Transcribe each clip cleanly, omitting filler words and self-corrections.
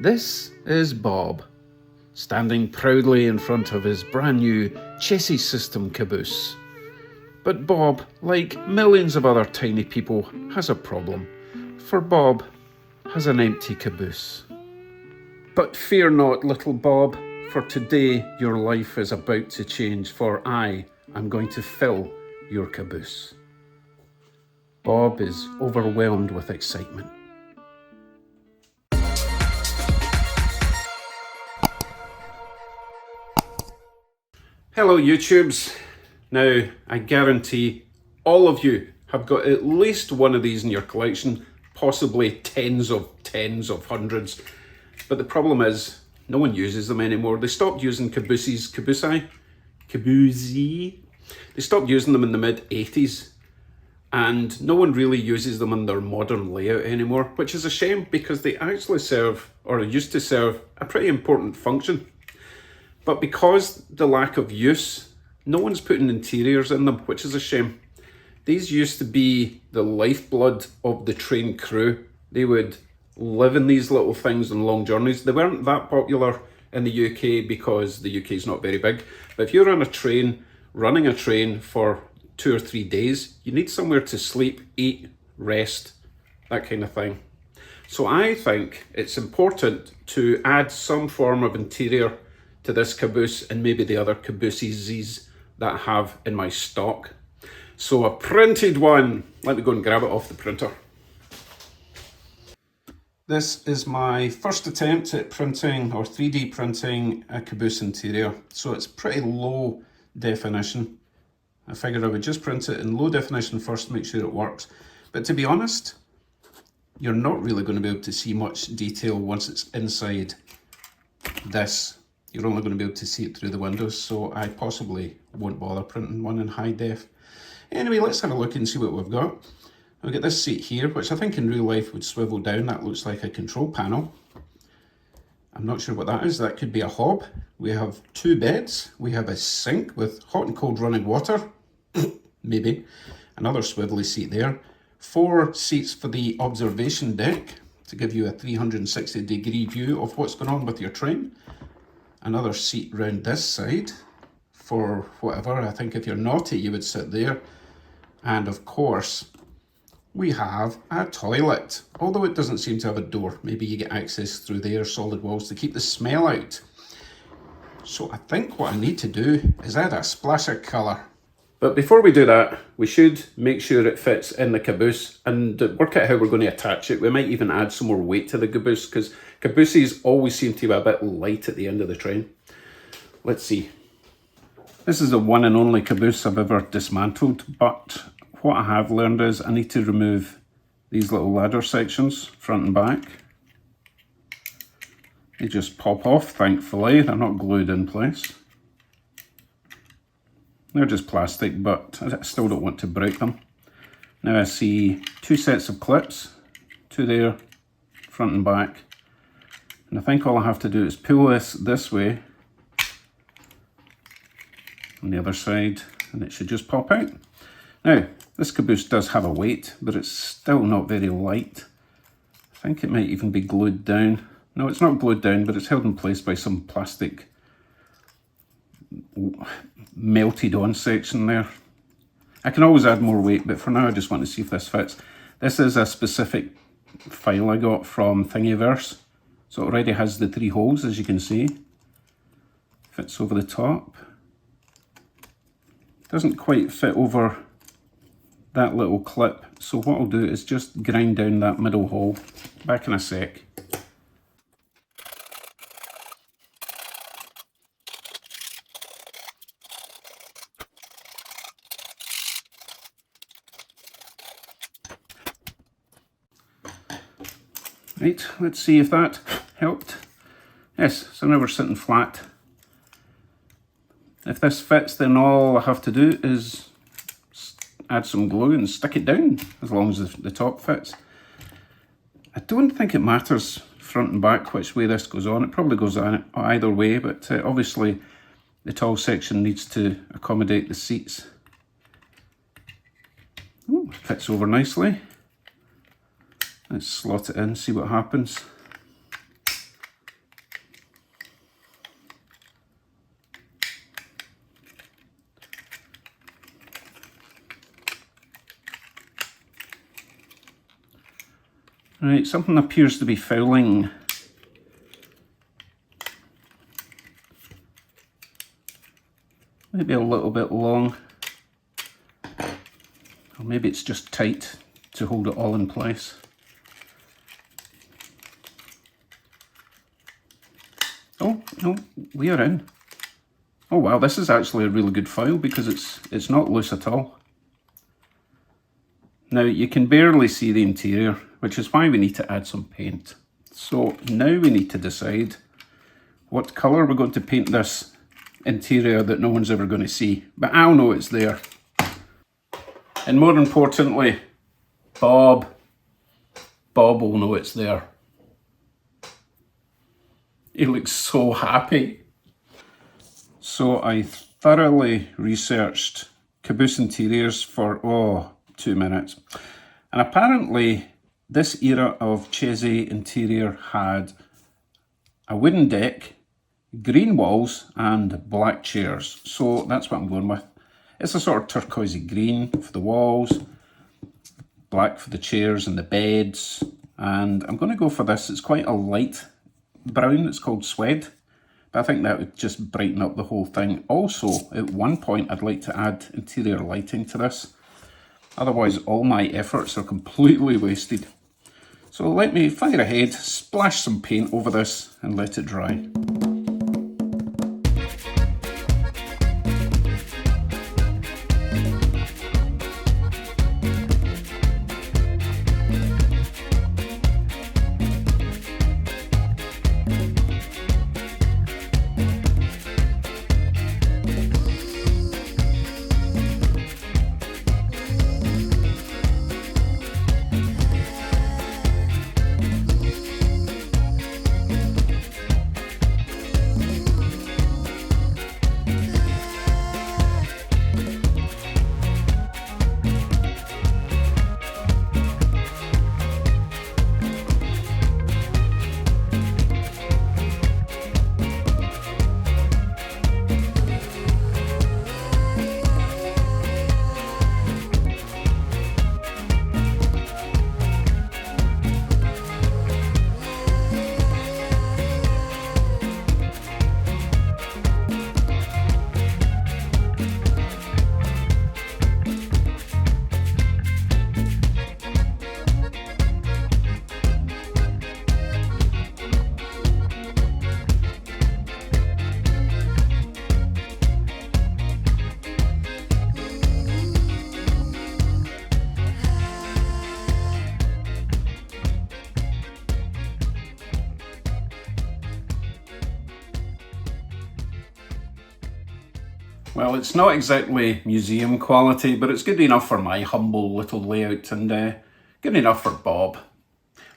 This is Bob, standing proudly in front of his brand new Chessie system caboose. But Bob, like millions of other tiny people, has a problem. For Bob has an empty caboose. But fear not, little Bob, for today your life is about to change, for I am going to fill your caboose. Bob is overwhelmed with excitement. Hello YouTubes. Now, I guarantee all of you have got at least one of these in your collection, possibly tens of hundreds. But the problem is, no one uses them anymore. They stopped using cabooses. They stopped using them in the mid-80s. And no one really uses them in their modern layout anymore, which is a shame because they actually serve, or used to serve, a pretty important function. But because the lack of use, no one's putting interiors in them, which is a shame. These used to be the lifeblood of the train crew. They would live in these little things on long journeys. They weren't that popular in the UK because the UK is not very big. But if you're on a train, running a train for 2 or 3 days, you need somewhere to sleep, eat, rest, that kind of thing. So I think it's important to add some form of interior to this caboose and maybe the other cabooses that I have in my stock. So a printed one. Let me go and grab it off the printer. This is my first attempt at printing or 3D printing a caboose interior. So it's pretty low definition. I figured I would just print it in low definition first, make sure it works. But to be honest, you're not really going to be able to see much detail once it's inside this. You're only going to be able to see it through the windows, so I possibly won't bother printing one in high def. Anyway, let's have a look and see what we've got. We've got this seat here, which I think in real life would swivel down. That looks like a control panel. I'm not sure what that is. That could be a hob. We have 2 beds. We have a sink with hot and cold running water. Maybe. Another swivelly seat there. 4 seats for the observation deck to give you a 360-degree view of what's going on with your train. Another seat round this side for whatever. I think if you're naughty, you would sit there. And of course, we have a toilet, although it doesn't seem to have a door. Maybe you get access through there, solid walls, to keep the smell out. So I think what I need to do is add a splash of colour. But before we do that, we should make sure it fits in the caboose and work out how we're going to attach it. We might even add some more weight to the caboose because cabooses always seem to be a bit light at the end of the train. Let's see. This is the one and only caboose I've ever dismantled, but what I have learned is I need to remove these little ladder sections, front and back. They just pop off, thankfully. They're not glued in place. They're just plastic, but I still don't want to break them. Now I see 2 sets of clips, 2 there, front and back. And I think all I have to do is pull this way on the other side, and it should just pop out. Now, this caboose does have a weight, but it's still not very light. I think it might even be glued down. No, it's not glued down, but it's held in place by some plastic melted on section there. I can always add more weight, but for now I just want to see if this fits. This is a specific file I got from Thingiverse. So it already has the 3 holes, as you can see. Fits over the top. Doesn't quite fit over that little clip. So what I'll do is just grind down that middle hole. Back in a sec. Right, let's see if that helped. Yes, so now we're sitting flat. If this fits, then all I have to do is add some glue and stick it down, as long as the top fits. I don't think it matters front and back which way this goes on. It probably goes on either way, but obviously the tall section needs to accommodate the seats. Ooh, fits over nicely. Let's slot it in, see what happens. Right, something appears to be fouling. Maybe a little bit long. Or maybe it's just tight to hold it all in place. Oh, no, we are in. Oh wow, this is actually a really good foil because it's not loose at all. Now you can barely see the interior, which is why we need to add some paint. So now we need to decide what colour we're going to paint this interior that no one's ever going to see. But I'll know it's there. And more importantly, Bob will know it's there. He looks so happy. So I thoroughly researched caboose interiors for, 2 minutes. And apparently this era of Chessie interior had a wooden deck, green walls and black chairs. So that's what I'm going with. It's a sort of turquoisey green for the walls, black for the chairs and the beds. And I'm going to go for this. It's quite a light brown. It's called Swed. But I think that would just brighten up the whole thing. Also, at one point, I'd like to add interior lighting to this. Otherwise, all my efforts are completely wasted. So let me fire ahead, splash some paint over this and let it dry. Well, it's not exactly museum quality, but it's good enough for my humble little layout and good enough for Bob.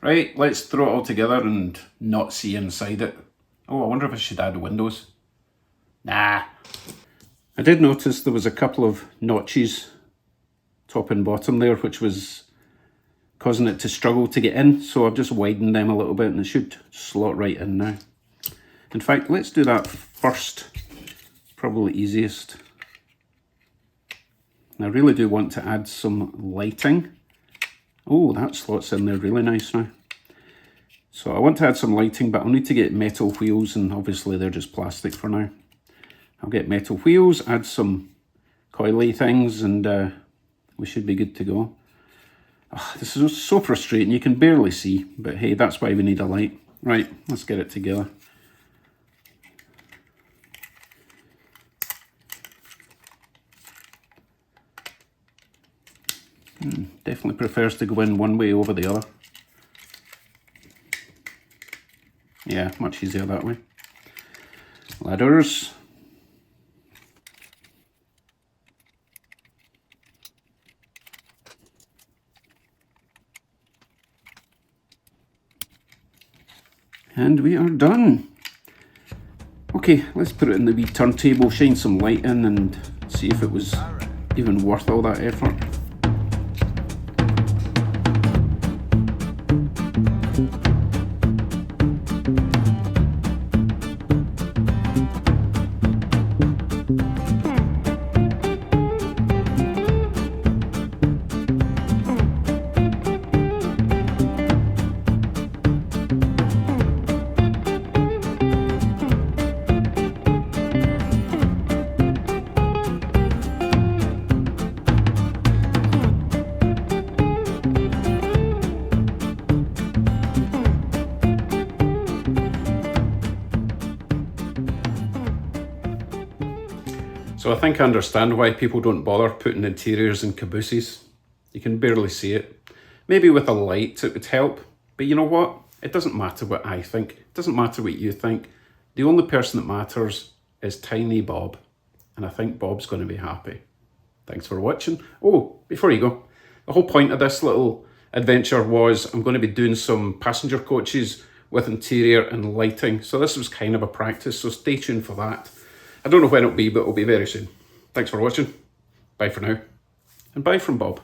Right, let's throw it all together and not see inside it. Oh, I wonder if I should add windows. Nah. I did notice there was a couple of notches, top and bottom there, which was causing it to struggle to get in. So I've just widened them a little bit and it should slot right in now. In fact, let's do that first. Probably easiest. And I really do want to add some lighting. Oh, that slots in there really nice now. So I want to add some lighting, but I'll need to get metal wheels, and obviously they're just plastic for now. I'll get metal wheels, add some coily things, and we should be good to go. Oh, this is so frustrating, you can barely see, but hey, that's why we need a light. Right, let's get it together. Definitely prefers to go in one way over the other. Yeah, much easier that way. Ladders. And we are done. Okay, let's put it in the wee turntable, shine some light in and see if it was even worth all that effort. So I think I understand why people don't bother putting interiors in cabooses. You can barely see it. Maybe with a light it would help, but you know what? It doesn't matter what I think. It doesn't matter what you think. The only person that matters is Tiny Bob, and I think Bob's going to be happy. Thanks for watching. Oh, before you go, the whole point of this little adventure was I'm going to be doing some passenger coaches with interior and lighting. So this was kind of a practice, so stay tuned for that. I don't know when it'll be, but it'll be very soon. Thanks for watching. Bye for now. And bye from Bob.